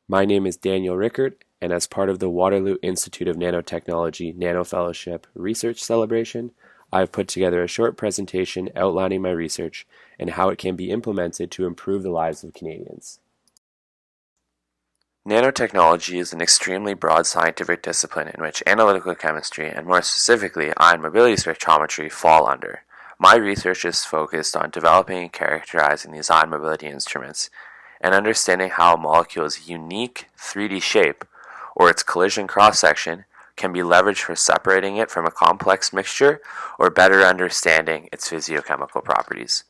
My name is Daniel Rickert, and as part of the Waterloo Institute of Nanotechnology Nano Fellowship Research Celebration, I have put together a short presentation outlining my research and how it can be implemented to improve the lives of Canadians. Nanotechnology is an extremely broad scientific discipline in which analytical chemistry, and more specifically ion mobility spectrometry, fall under. My research is focused on developing and characterizing these ion mobility instruments and understanding how a molecule's unique 3D shape, or its collision cross-section, can be leveraged for separating it from a complex mixture or better understanding its physiochemical properties.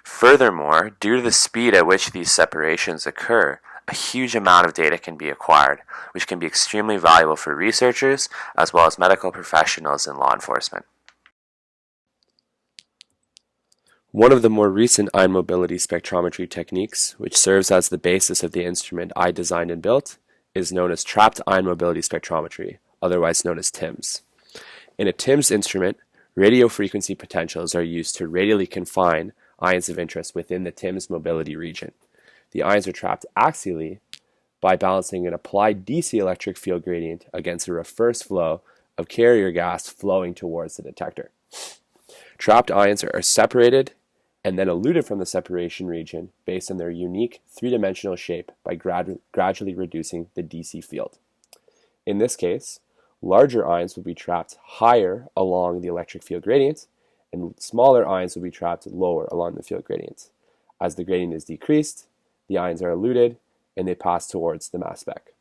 Furthermore, due to the speed at which these separations occur, a huge amount of data can be acquired, which can be extremely valuable for researchers as well as medical professionals and law enforcement. One of the more recent ion mobility spectrometry techniques, which serves as the basis of the instrument I designed and built, is known as trapped ion mobility spectrometry, otherwise known as TIMS. In a TIMS instrument, radio frequency potentials are used to radially confine ions of interest within the TIMS mobility region. The ions are trapped axially by balancing an applied DC electric field gradient against a reverse flow of carrier gas flowing towards the detector. Trapped ions are separated and then eluted from the separation region based on their unique three-dimensional shape by gradually reducing the DC field. In this case, larger ions will be trapped higher along the electric field gradient, and smaller ions will be trapped lower along the field gradient. As the gradient is decreased, the ions are eluted and they pass towards the mass spec.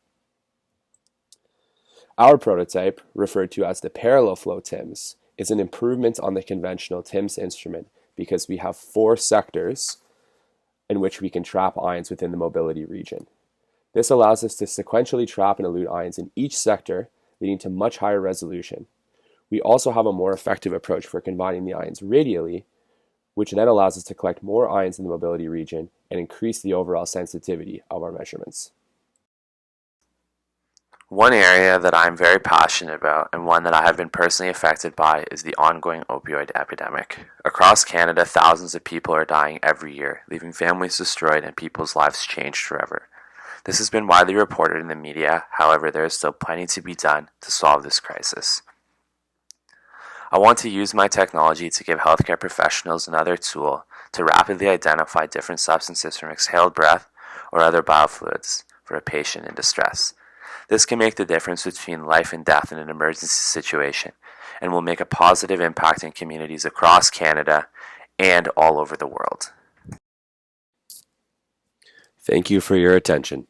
Our prototype, referred to as the parallel flow TIMS, is an improvement on the conventional TIMS instrument because we have 4 sectors in which we can trap ions within the mobility region. This allows us to sequentially trap and elute ions in each sector, leading to much higher resolution. We also have a more effective approach for combining the ions radially, which then allows us to collect more ions in the mobility region and increase the overall sensitivity of our measurements. One area that I'm very passionate about, and one that I have been personally affected by, is the ongoing opioid epidemic. Across Canada, thousands of people are dying every year, leaving families destroyed and people's lives changed forever. This has been widely reported in the media, however, there is still plenty to be done to solve this crisis. I want to use my technology to give healthcare professionals another tool to rapidly identify different substances from exhaled breath or other biofluids for a patient in distress. This can make the difference between life and death in an emergency situation and will make a positive impact in communities across Canada and all over the world. Thank you for your attention.